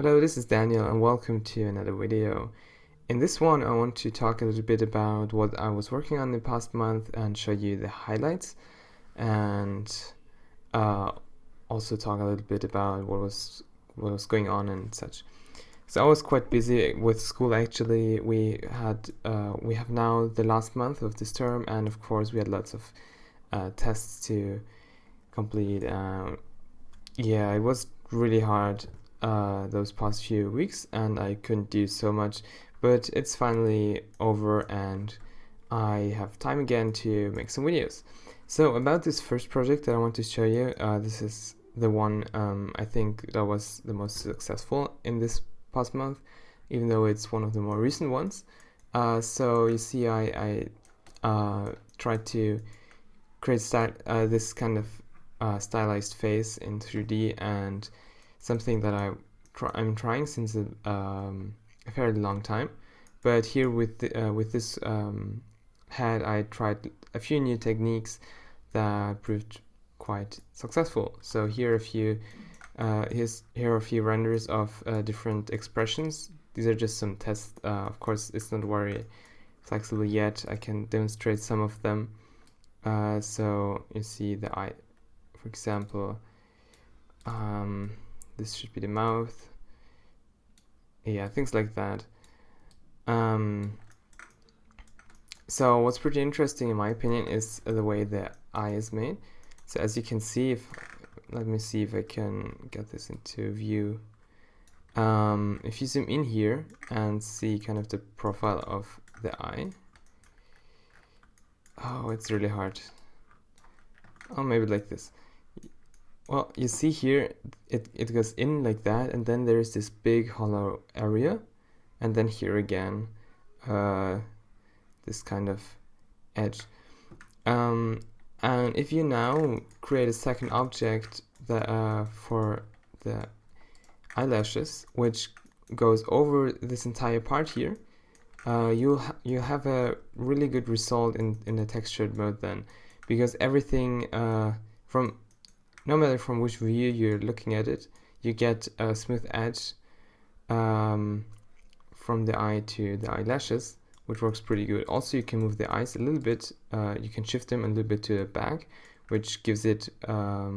Hello, this is Daniel and welcome to another video. In this one I want to talk a little bit about what I was working on the past month and show you the highlights, and uh, also talk a little bit about what was going on and such. So I was quite busy with school actually. We have now the last month of this term, and of course we had lots of tests to complete. Yeah, it was really hard those past few weeks, and I couldn't do so much, but it's finally over and I have time again to make some videos. So about this first project that I want to show you, this is the one I think that was the most successful in this past month, even though it's one of the more recent ones. So you see I tried to create this kind of stylized face in 3D, and something that I'm trying since a fairly long time. But here with this head, I tried a few new techniques that proved quite successful. So here are a few renders of different expressions. These are just some tests. Of course, it's not very flexible yet. I can demonstrate some of them. So you see the eye, for example. This should be the mouth. Yeah, things like that. So what's pretty interesting in my opinion is the way the eye is made. So as you can see, let me see if I can get this into view. If you zoom in here and see kind of the profile of the eye. Oh, it's really hard. Oh, maybe like this. Well, you see here, it goes in like that, and then there's this big hollow area, and then here again, this kind of edge. And if you now create a second object that for the eyelashes, which goes over this entire part here, you'll have a really good result in the textured mode then, because everything no matter from which view you're looking at it, you get a smooth edge from the eye to the eyelashes, which works pretty good. Also, you can move the eyes a little bit. You can shift them a little bit to the back, which gives it a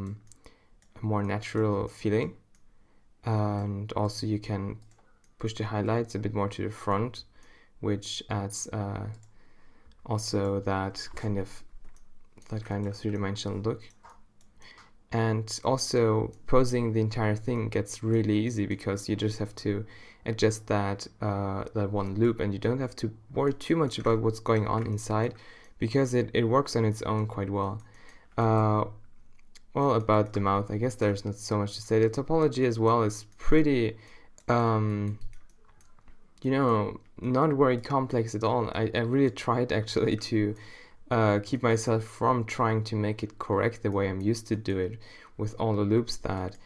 more natural feeling. And also you can push the highlights a bit more to the front, which adds also that kind of three-dimensional look. And also posing the entire thing gets really easy because you just have to adjust that one loop, and you don't have to worry too much about what's going on inside, because it works on its own quite well. Well, about the mouth, I guess there's not so much to say. The topology as well is pretty, not very complex at all. I really tried actually to keep myself from trying to make it correct the way I'm used to do it, with all the loops that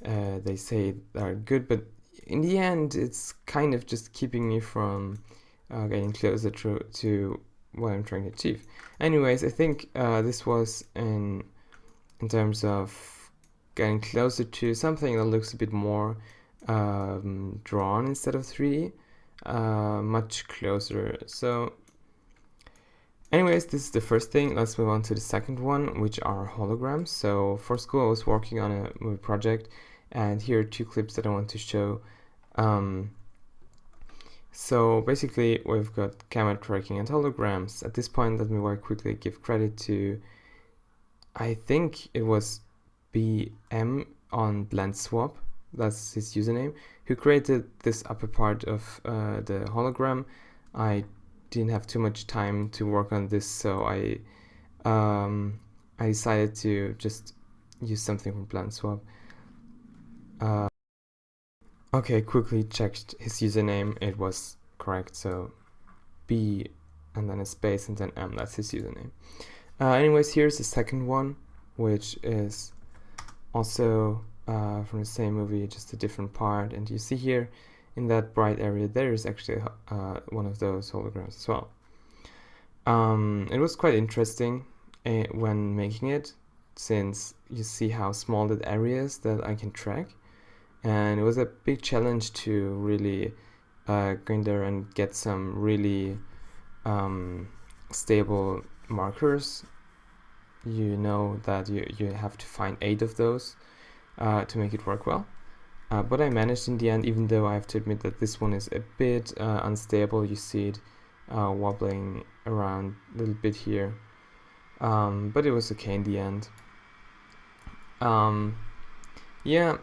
they say are good, but in the end it's kind of just keeping me from getting closer to what I'm trying to achieve. Anyways, I think this was in terms of getting closer to something that looks a bit more drawn instead of 3D, much closer. So anyways, this is the first thing. Let's move on to the second one, which are holograms. So for school I was working on a movie project, and here are two clips that I want to show. So basically we've got camera tracking and holograms. At this point, let me very quickly give credit to, I think it was BM on Blend Swap, that's his username, who created this upper part of the hologram. I didn't have too much time to work on this, so I decided to just use something from Blend Swap. Okay, quickly checked his username, it was correct, so B and then a space and then M, that's his username. Anyways, here's the second one, which is also from the same movie, just a different part, and you see here in that bright area there is actually one of those holograms as well. It was quite interesting when making it, since you see how small that area is that I can track, and it was a big challenge to really go in there and get some really stable markers. You know that you have to find 8 of those to make it work well. But I managed in the end, even though I have to admit that this one is a bit unstable. You see it wobbling around a little bit here. But it was okay in the end. Yeah,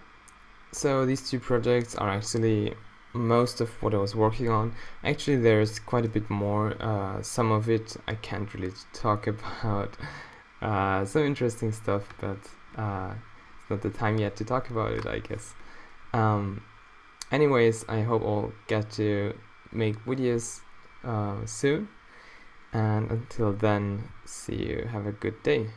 so these 2 projects are actually most of what I was working on. Actually, there's quite a bit more. Some of it I can't really talk about. Some interesting stuff, but it's not the time yet to talk about it, I guess. Anyways, I hope I'll get to make videos soon, and until then, see you. Have a good day.